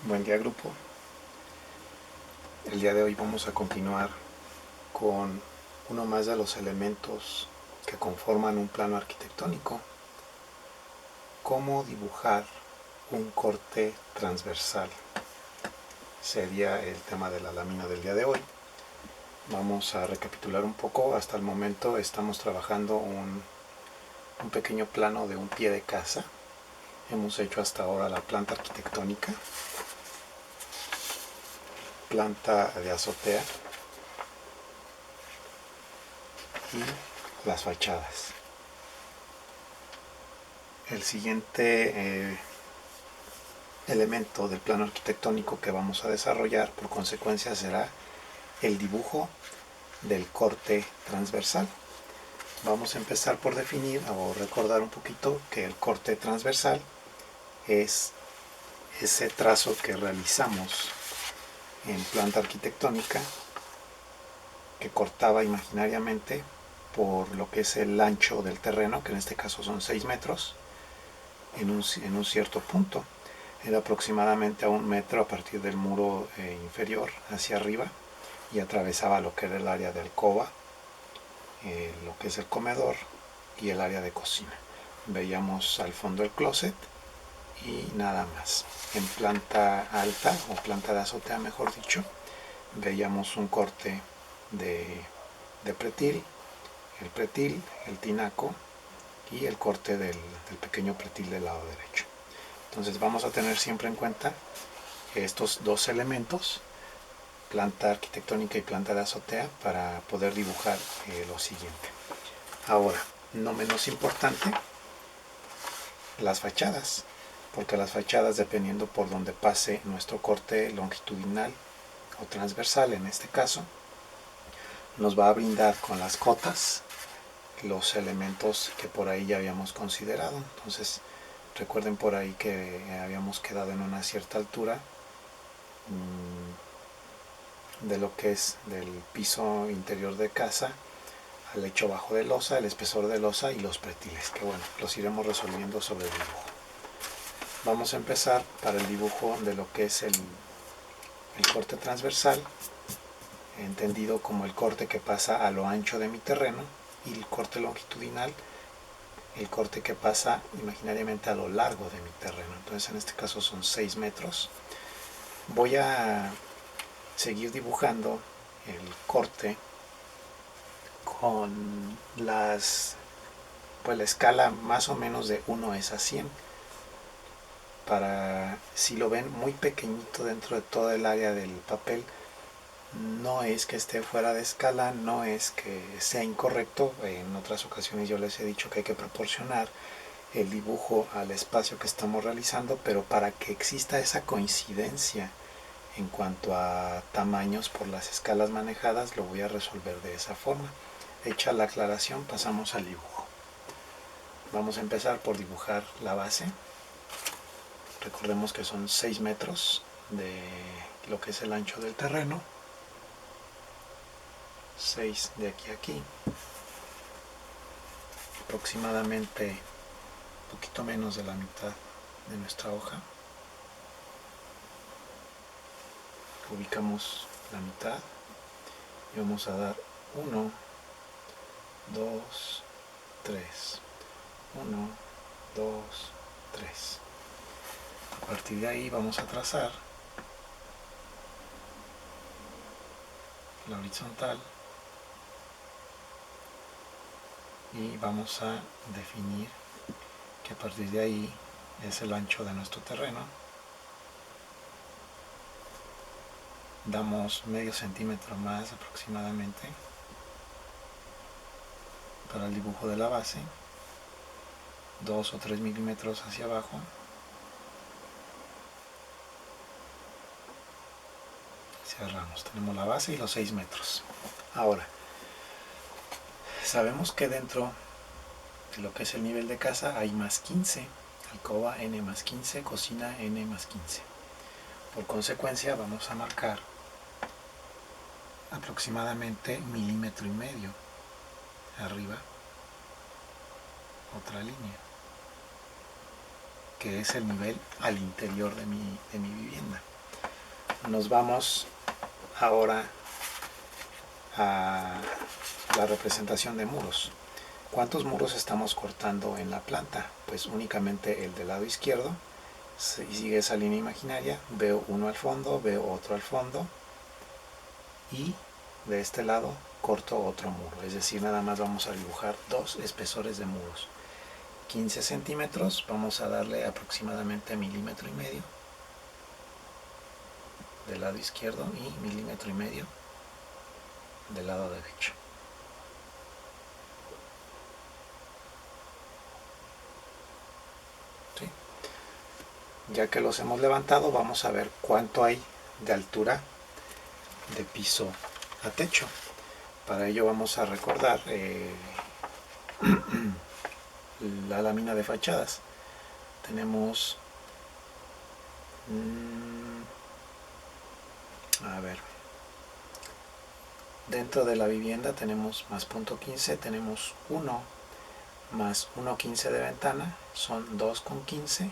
Buen día, grupo. El día de hoy vamos a continuar con uno más de los elementos que conforman un plano arquitectónico. Cómo dibujar un corte transversal sería el tema de la lámina del día de hoy. Vamos a recapitular un poco. Hasta el momento estamos trabajando un pequeño plano de un pie de casa. Hemos hecho hasta ahora la planta arquitectónica, planta de azotea y las fachadas. El siguiente elemento del plano arquitectónico que vamos a desarrollar por consecuencia será el dibujo del corte transversal. Vamos a empezar por definir o recordar un poquito que el corte transversal es ese trazo que realizamos en planta arquitectónica que cortaba imaginariamente por lo que es el ancho del terreno, que en este caso son 6 metros, en un cierto punto. Era aproximadamente a 1 metro a partir del muro inferior hacia arriba y atravesaba lo que era el área de alcoba, lo que es el comedor y el área de cocina. Veíamos al fondo el closet y nada más. En planta alta o planta de azotea, mejor dicho, veíamos un corte de pretil, el tinaco y el corte del pequeño pretil del lado derecho. Entonces vamos a tener siempre en cuenta estos dos elementos, planta arquitectónica y planta de azotea, para poder dibujar lo siguiente. Ahora, no menos importante, las fachadas, porque las fachadas, dependiendo por donde pase nuestro corte longitudinal o transversal en este caso, nos va a brindar con las cotas los elementos que por ahí ya habíamos considerado. Entonces recuerden por ahí que habíamos quedado en una cierta altura de lo que es del piso interior de casa al lecho bajo de losa, el espesor de losa y los pretiles, que bueno, los iremos resolviendo sobre el dibujo. Vamos a empezar para el dibujo de lo que es el corte transversal, entendido como el corte que pasa a lo ancho de mi terreno, y el corte longitudinal, el corte que pasa imaginariamente a lo largo de mi terreno. Entonces en este caso son 6 metros. Voy a seguir dibujando el corte con la escala más o menos de 1:100, para, si lo ven muy pequeñito dentro de todo el área del papel, no es que esté fuera de escala, no es que sea incorrecto. En otras ocasiones yo les he dicho que hay que proporcionar el dibujo al espacio que estamos realizando, pero para que exista esa coincidencia en cuanto a tamaños por las escalas manejadas, lo voy a resolver de esa forma. Hecha la aclaración, pasamos al dibujo. Vamos a empezar por dibujar la base. Recordemos que son 6 metros de lo que es el ancho del terreno, 6 de aquí a aquí, aproximadamente un poquito menos de la mitad de nuestra hoja. Ubicamos la mitad y vamos a dar 1, 2, 3, 1, 2, 3. A partir de ahí vamos a trazar la horizontal y vamos a definir que a partir de ahí es el ancho de nuestro terreno. Damos medio centímetro más aproximadamente para el dibujo de la base, 2 o 3 milímetros hacia abajo. Cerramos, tenemos la base y los 6 metros. Ahora, sabemos que dentro de lo que es el nivel de casa hay más 15, alcoba n más 15, cocina n más 15. Por consecuencia vamos a marcar aproximadamente 1,5 milímetros arriba, otra línea, que es el nivel al interior de mi vivienda. Nos vamos ahora a la representación de muros. ¿Cuántos muros estamos cortando en la planta? Pues únicamente el del lado izquierdo. Si sigue esa línea imaginaria, veo uno al fondo, veo otro al fondo, y de este lado corto otro muro. Es decir, nada más vamos a dibujar dos espesores de muros. 15 centímetros, vamos a darle aproximadamente 1,5 milímetros del lado izquierdo y 1,5 milímetros del lado derecho. ¿Sí? Ya que los hemos levantado, vamos a ver cuánto hay de altura de piso a techo. Para ello vamos a recordar la lámina de fachadas. Tenemos a ver, dentro de la vivienda tenemos más punto 15, tenemos 1 más 1,15 de ventana, son 2,15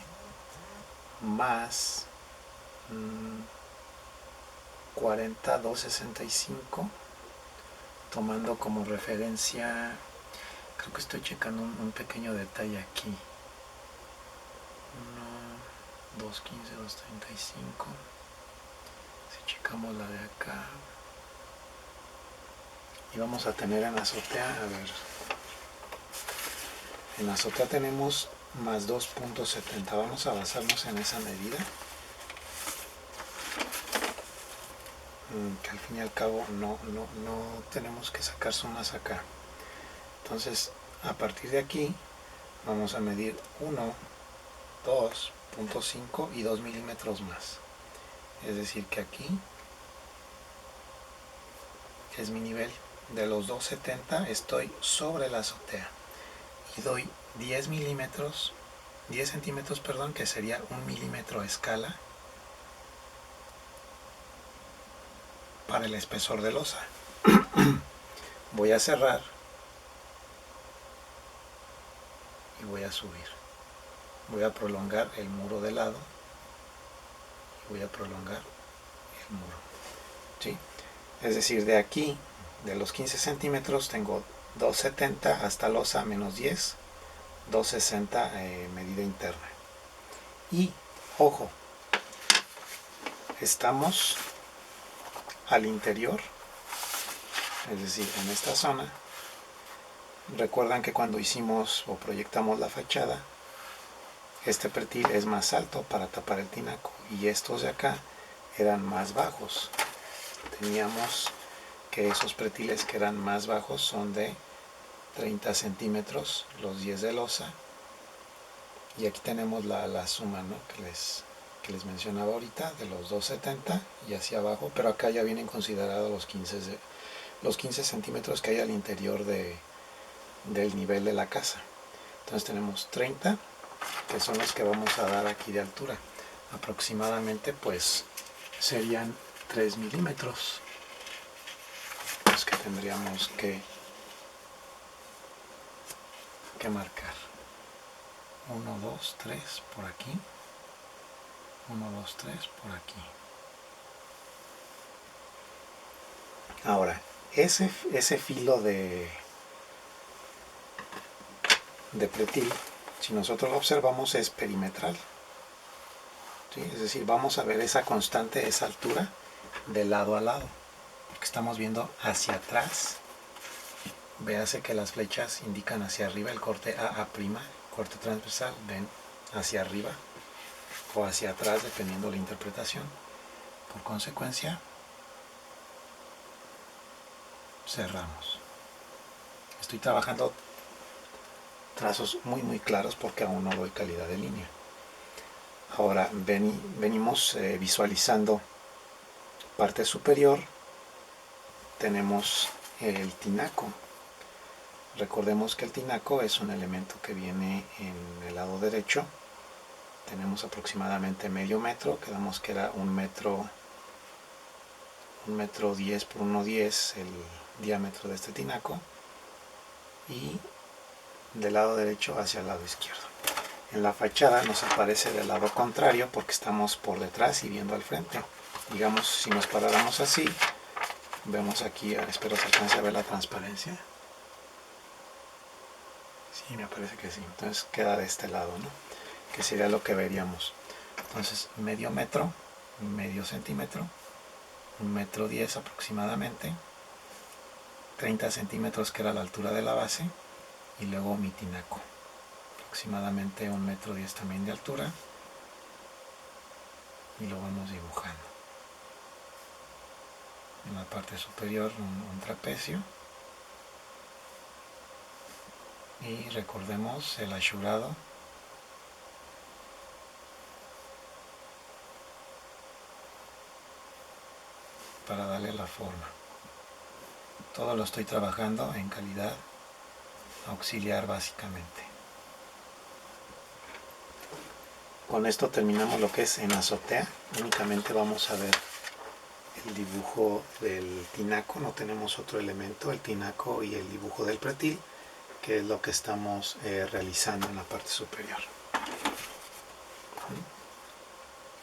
más 40, 2,65, tomando como referencia, creo que estoy checando un pequeño detalle aquí, 1, 2,15, 2,35, si checamos la de acá, y vamos a tener en la azotea, a ver, en la azotea tenemos más 2,70, vamos a basarnos en esa medida, que al fin y al cabo no tenemos que sacar sumas acá. Entonces, a partir de aquí vamos a medir 1, 2,5 y 2 milímetros más. Es decir, que aquí es mi nivel. De los 2,70 estoy sobre la azotea y doy 10 centímetros, perdón, que sería 1 milímetro a escala para el espesor de losa. Voy a cerrar y voy a subir. Voy a prolongar el muro de lado y voy a prolongar el muro. ¿Sí? Es decir, de aquí, de los 15 centímetros, tengo 2,70 hasta losa menos 10, 2,60 medida interna. Y, ojo, estamos al interior, es decir, en esta zona. Recuerdan que cuando hicimos o proyectamos la fachada, este pretil es más alto para tapar el tinaco y estos de acá eran más bajos. Teníamos que esos pretiles que eran más bajos son de 30 centímetros, los 10 de losa, y aquí tenemos la suma, ¿no?, que les mencionaba ahorita, de los 2,70 y hacia abajo, pero acá ya vienen considerados los 15 centímetros que hay al interior del nivel de la casa. Entonces tenemos 30, que son los que vamos a dar aquí de altura. Aproximadamente pues serían 3 milímetros los que tendríamos que marcar. 1, 2, 3 por aquí, 1, 2, 3 por aquí. Ahora, ese filo de pretil, si nosotros lo observamos, es perimetral. ¿Sí? Es decir, vamos a ver esa constante, esa altura de lado a lado, porque estamos viendo hacia atrás. Véase que las flechas indican hacia arriba el corte AA', corte transversal, ven hacia arriba o hacia atrás dependiendo de la interpretación. Por consecuencia, cerramos. Estoy trabajando trazos muy claros porque aún no doy calidad de línea. Ahora venimos visualizando parte superior. Tenemos el tinaco. Recordemos que el tinaco es un elemento que viene en el lado derecho. Tenemos aproximadamente medio metro, quedamos que era 1,10 m por 1,10 el diámetro de este tinaco, y del lado derecho hacia el lado izquierdo. En la fachada nos aparece del lado contrario porque estamos por detrás y viendo al frente. Digamos, si nos paráramos así, vemos aquí, espero se alcance a ver la transparencia. Sí, me parece que sí. Entonces queda de este lado, ¿no? Que sería lo que veríamos. Entonces, medio metro, medio centímetro, 1,10 m aproximadamente, 30 centímetros que era la altura de la base, y luego mi tinaco, aproximadamente 1,10 m también de altura, y lo vamos dibujando. En la parte superior un trapecio, y recordemos el ashurado para darle la forma. Todo lo estoy trabajando en calidad auxiliar básicamente. Con esto terminamos lo que es en azotea. Únicamente vamos a ver el dibujo del tinaco, no tenemos otro elemento, el tinaco y el dibujo del pretil, que es lo que estamos realizando en la parte superior.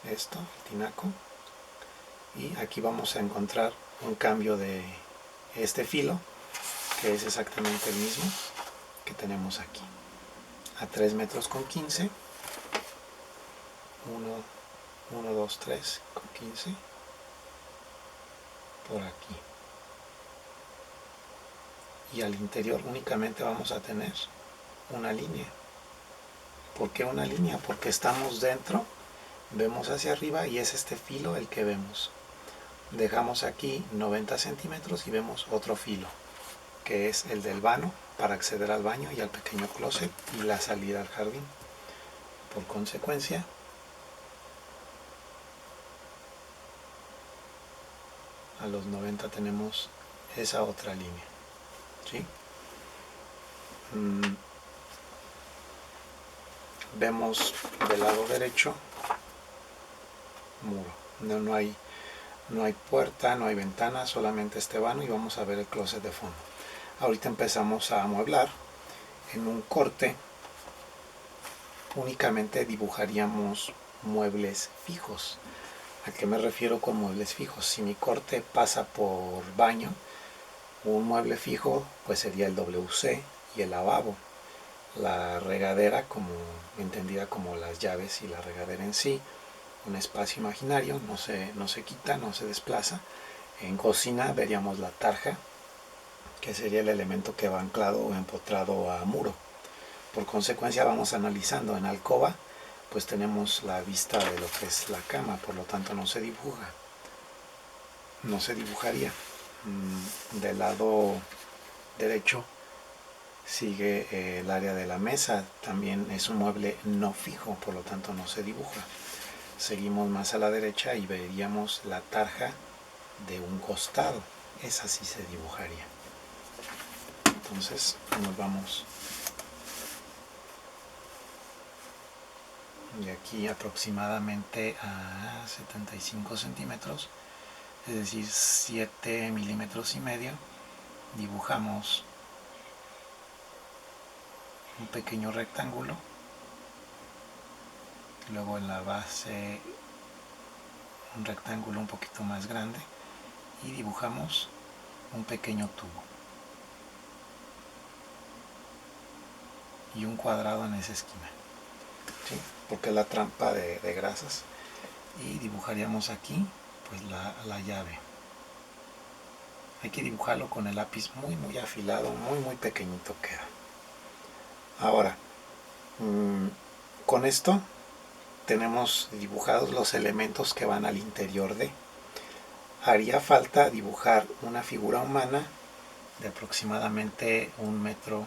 Esto, el tinaco, y aquí vamos a encontrar un cambio de este filo, que es exactamente el mismo que tenemos aquí, a 3,15 m, 1, 2, 3 con 15 por aquí, y al interior únicamente vamos a tener una línea. ¿Por qué una línea? Porque estamos dentro, vemos hacia arriba y es este filo el que vemos. Dejamos aquí 90 centímetros y vemos otro filo, que es el del vano para acceder al baño y al pequeño closet y la salida al jardín. Por consecuencia, a los 90 tenemos esa otra línea, ¿sí? Vemos del lado derecho muro, no hay puerta, no hay ventana, solamente este vano, y vamos a ver el closet de fondo. Ahorita empezamos a amueblar. En un corte únicamente dibujaríamos muebles fijos. ¿A qué me refiero con muebles fijos? Si mi corte pasa por baño, un mueble fijo pues sería el WC y el lavabo. La regadera, como entendida como las llaves y la regadera en sí, un espacio imaginario, no se quita, no se desplaza. En cocina veríamos la tarja, que sería el elemento que va anclado o empotrado a muro. Por consecuencia vamos analizando. En alcoba pues tenemos la vista de lo que es la cama, por lo tanto no se dibujaría. Del lado derecho sigue el área de la mesa, también es un mueble no fijo, por lo tanto no se dibuja. Seguimos más a la derecha y veríamos la tarja de un costado, esa sí se dibujaría. Entonces nos vamos de aquí aproximadamente a 75 centímetros, es decir 7,5 milímetros, dibujamos un pequeño rectángulo, luego en la base un rectángulo un poquito más grande y dibujamos un pequeño tubo y un cuadrado en esa esquina, ¿sí? Porque es la trampa de grasas, y dibujaríamos aquí pues la llave. Hay que dibujarlo con el lápiz muy afilado, muy pequeñito queda. Ahora, con esto tenemos dibujados los elementos que van al interior de. Haría falta dibujar una figura humana de aproximadamente 1,80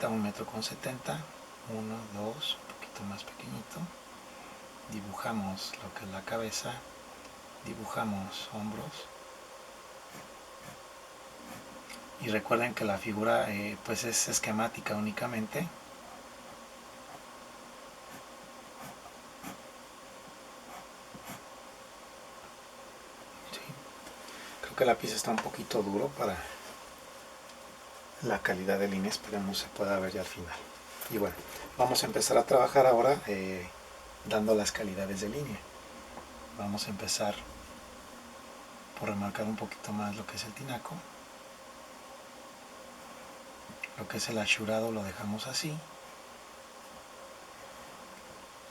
m, 1,70 m, 1, 2, un poquito más pequeñito. Dibujamos lo que es la cabeza, dibujamos hombros, y recuerden que la figura pues es esquemática únicamente. Sí. Creo que el lápiz está un poquito duro para la calidad de línea, esperemos se pueda ver ya al final. Y bueno, vamos a empezar a trabajar ahora dando las calidades de línea. Vamos a empezar por remarcar un poquito más lo que es el tinaco. Lo que es el ashurado lo dejamos así.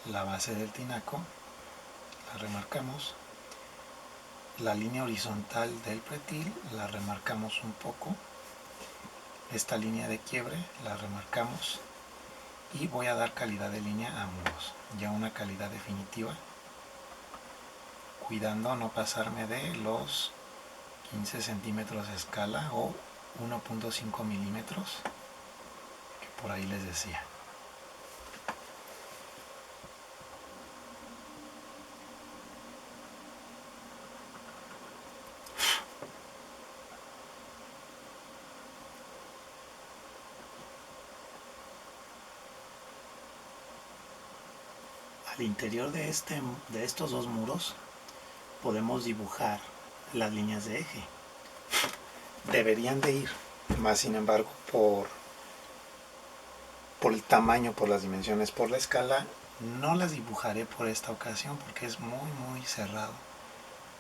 La base del tinaco la remarcamos. La línea horizontal del pretil la remarcamos un poco. Esta línea de quiebre la remarcamos. Y voy a dar calidad de línea a ambos. Ya una calidad definitiva. Cuidando no pasarme de los 15 centímetros de escala o 1.5 milímetros que por ahí les decía. Al interior de estos dos muros podemos dibujar las líneas de eje. Deberían de ir, más sin embargo por el tamaño, por las dimensiones, por la escala, no las dibujaré por esta ocasión porque es muy cerrado.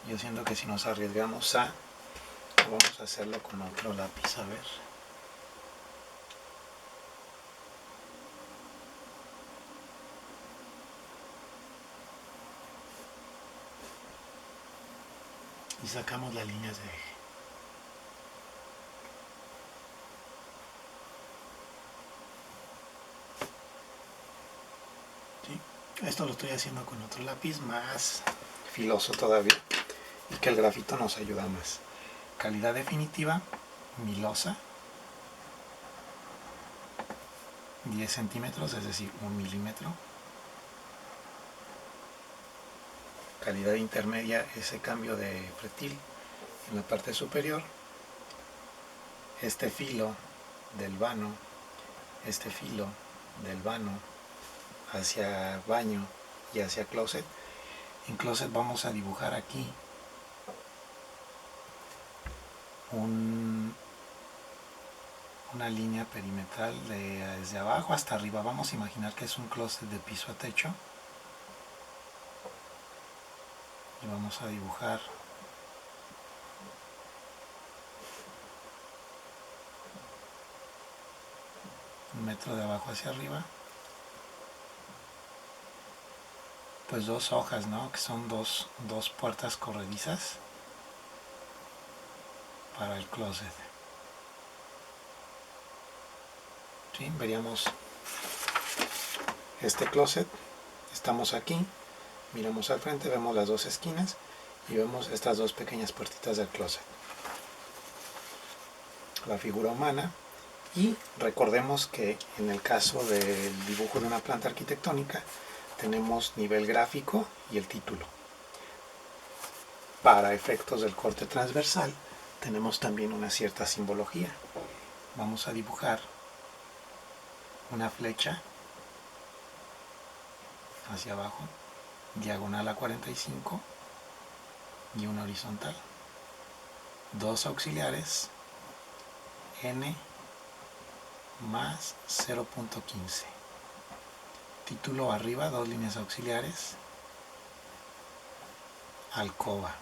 Yo siento que si nos arriesgamos vamos a hacerlo con otro lápiz, a ver. Y sacamos las líneas de eje. ¿Sí? Esto lo estoy haciendo con otro lápiz más filoso todavía y que el grafito nos ayuda más. Calidad definitiva, mi losa, 10 centímetros, es decir, 1 milímetro. Calidad intermedia, ese cambio de pretil en la parte superior. Este filo del vano, este filo del vano hacia baño y hacia closet. En closet vamos a dibujar aquí una línea perimetral desde abajo hasta arriba. Vamos a imaginar que es un closet de piso a techo. Y vamos a dibujar un metro de abajo hacia arriba. Pues dos hojas, ¿no? Que son dos puertas corredizas para el closet. ¿Sí? Veríamos este closet. Estamos aquí. Miramos al frente, vemos las dos esquinas y vemos estas dos pequeñas puertitas del closet. La figura humana. Y recordemos que en el caso del dibujo de una planta arquitectónica tenemos nivel gráfico y el título. Para efectos del corte transversal tenemos también una cierta simbología. Vamos a dibujar una flecha hacia abajo, diagonal a 45 y una horizontal. Dos auxiliares, N más 0.15. Título arriba, dos líneas auxiliares, alcoba.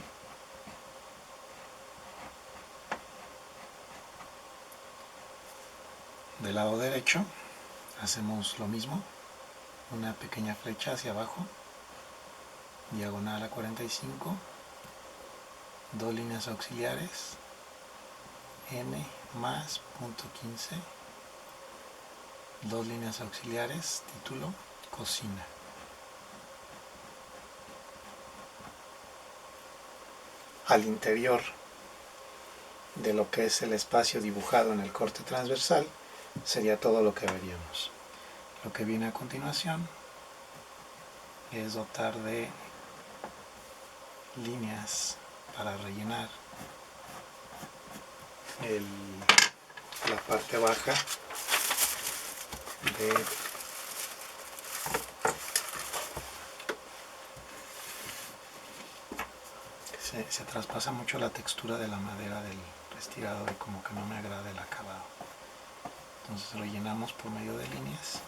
Del lado derecho hacemos lo mismo, una pequeña flecha hacia abajo, diagonal a 45, dos líneas auxiliares, N más 0.15, dos líneas auxiliares, título, cocina. Al interior de lo que es el espacio dibujado en el corte transversal sería todo lo que veríamos. Lo que viene a continuación es dotar de líneas para rellenar la parte baja se traspasa mucho la textura de la madera del restirador y como que no me agrada el acabado. Entonces rellenamos por medio de líneas.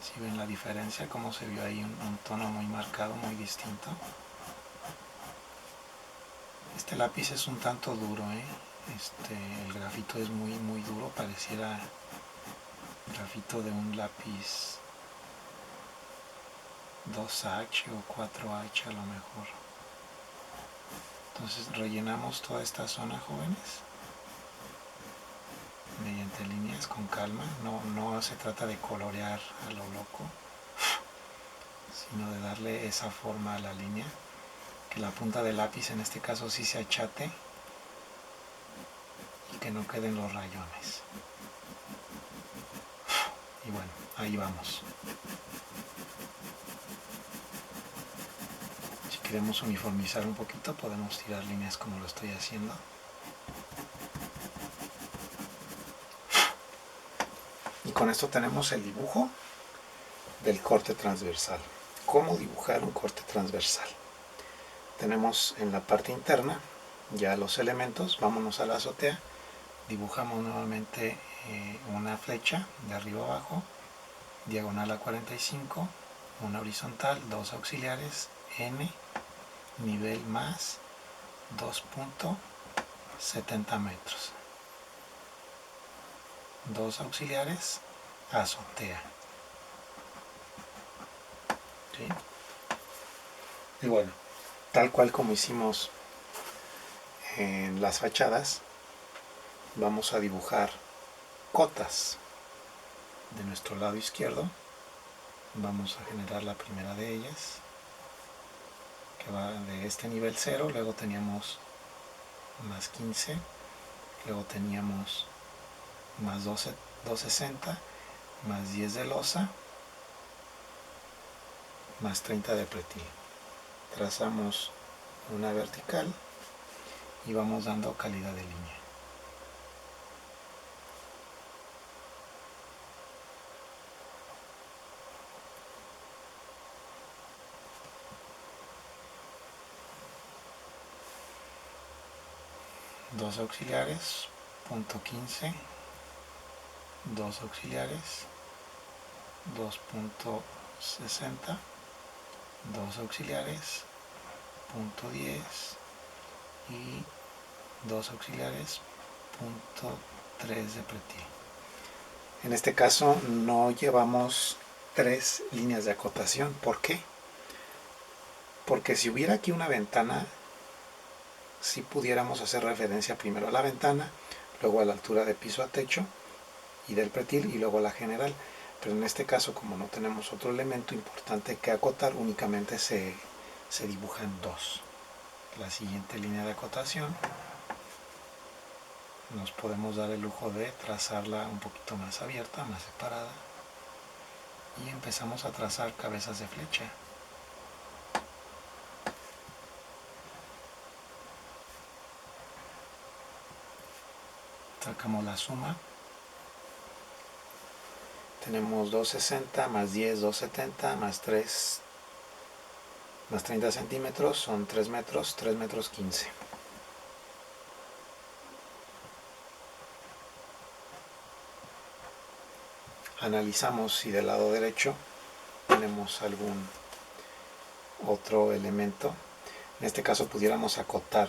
Si ven la diferencia, como se vio ahí un tono muy marcado, muy distinto. Este lápiz es un tanto duro, el grafito es muy duro, pareciera grafito de un lápiz 2H o 4H a lo mejor. Entonces rellenamos toda esta zona, jóvenes, mediante líneas con calma. No se trata de colorear a lo loco, sino de darle esa forma a la línea, que la punta del lápiz en este caso sí se achate y que no queden los rayones. Y bueno, ahí vamos. Si queremos uniformizar un poquito, podemos tirar líneas como lo estoy haciendo. Y con esto tenemos el dibujo del corte transversal. ¿Cómo dibujar un corte transversal? Tenemos en la parte interna ya los elementos. Vámonos a la azotea. Dibujamos nuevamente una flecha de arriba abajo, diagonal a 45, una horizontal, dos auxiliares, N, nivel más 2.70 metros. Dos auxiliares, azotea. ¿Sí? Y bueno, tal cual como hicimos en las fachadas, vamos a dibujar cotas. De nuestro lado izquierdo vamos a generar la primera de ellas, que va de este nivel 0, luego teníamos más 15, luego teníamos más 12, 260, más 10 de losa, más 30 de pretil. Trazamos una vertical y vamos dando calidad de línea. Dos auxiliares, punto 15, dos auxiliares, 2.60, dos auxiliares, punto 10 y dos auxiliares, punto 3 de pretil. En este caso no llevamos 3 líneas de acotación. ¿Por qué? Porque si hubiera aquí una ventana, si pudiéramos hacer referencia primero a la ventana, luego a la altura de piso a techo y del pretil y luego a la general. Pero en este caso, como no tenemos otro elemento importante que acotar, únicamente se dibujan dos. La siguiente línea de acotación nos podemos dar el lujo de trazarla un poquito más abierta, más separada, y empezamos a trazar cabezas de flecha. Sacamos la suma. Tenemos 260 más 10, 270 más 3, más 30 centímetros, son 3 metros, 3 metros 15. Analizamos si del lado derecho tenemos algún otro elemento. En este caso pudiéramos acotar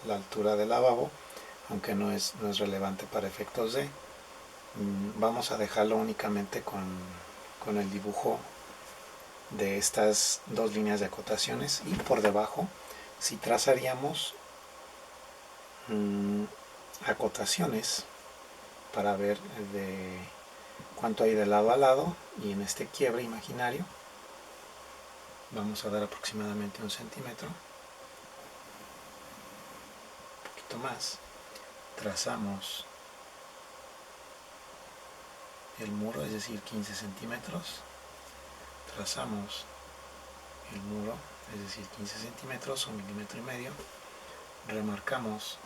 la altura del lavabo, aunque no es relevante para efectos de. Vamos a dejarlo únicamente con el dibujo de estas dos líneas de acotaciones, y por debajo si trazaríamos acotaciones para ver de cuánto hay de lado a lado, y en este quiebre imaginario vamos a dar aproximadamente 1 centímetro, un poquito más. Trazamos el muro, es decir 15 centímetros, trazamos el muro, es decir 15 centímetros, 1,5 milímetros, remarcamos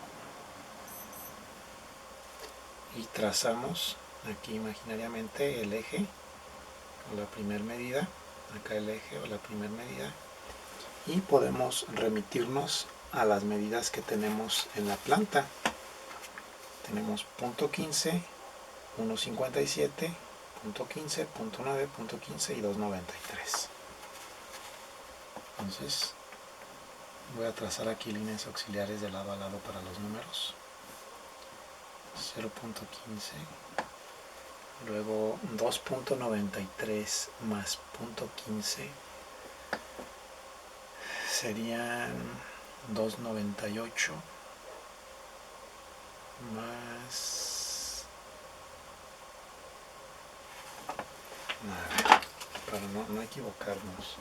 y trazamos aquí imaginariamente el eje o la primera medida, acá el eje o la primera medida, y podemos remitirnos a las medidas que tenemos en la planta. Tenemos punto 15, 1.57, punto 15, punto 9, punto 15 y 2.93. Entonces Voy a trazar aquí líneas auxiliares de lado a lado para los números. 0.15, luego 2.93 más 0.15 serían 2.98 más, a ver, para no equivocarnos,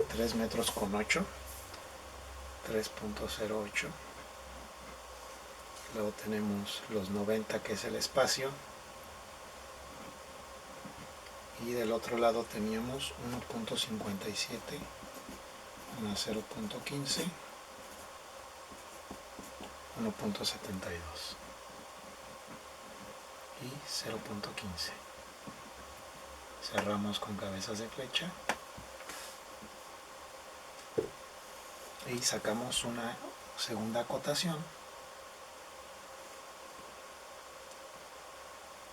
3 metros con 8, 3.08. Luego tenemos los 90, que es el espacio, y del otro lado teníamos 1.57 más 0.15, 1.72 y 0.15. Cerramos con cabezas de flecha y sacamos una segunda acotación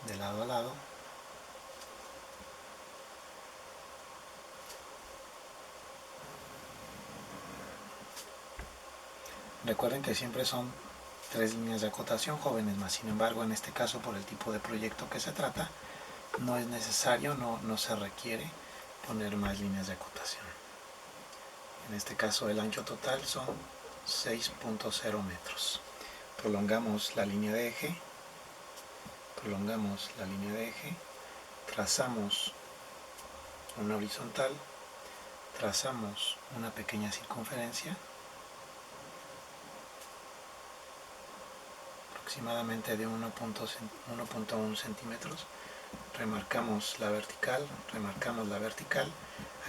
de lado a lado. Recuerden que siempre son 3 líneas de acotación, jóvenes, más sin embargo en este caso, por el tipo de proyecto que se trata, no es necesario, no se requiere poner más líneas de acotación. En este caso el ancho total son 6.0 metros. Prolongamos la línea de eje, trazamos una horizontal, trazamos una pequeña circunferencia, aproximadamente de 1.1 centímetros, remarcamos la vertical,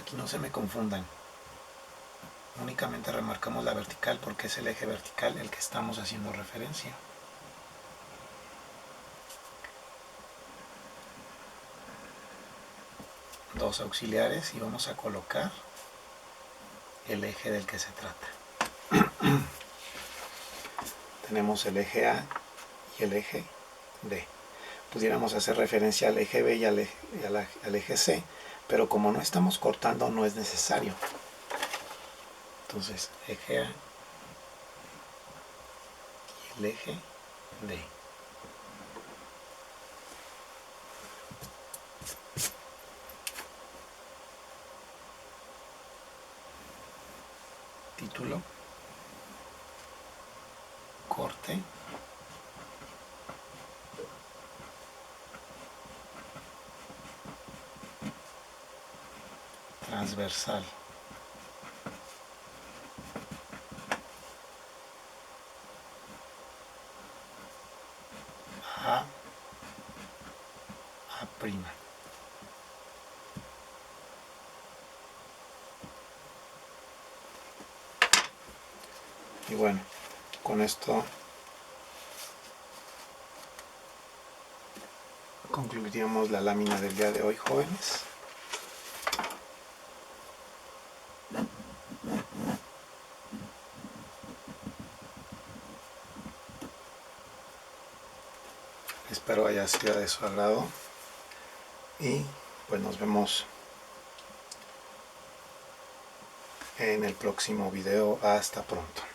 aquí no se me confundan, únicamente remarcamos la vertical porque es el eje vertical el que estamos haciendo referencia. Dos auxiliares y vamos a colocar el eje del que se trata. Tenemos el eje A y el eje B. Pudiéramos hacer referencia al eje B y al eje C, pero como no estamos cortando no es necesario. Entonces, eje A y el eje D. Título, corte, transversal, A'. Y bueno, con esto concluiríamos la lámina del día de hoy, jóvenes. Espero haya sido de su agrado y pues nos vemos en el próximo video. Hasta pronto.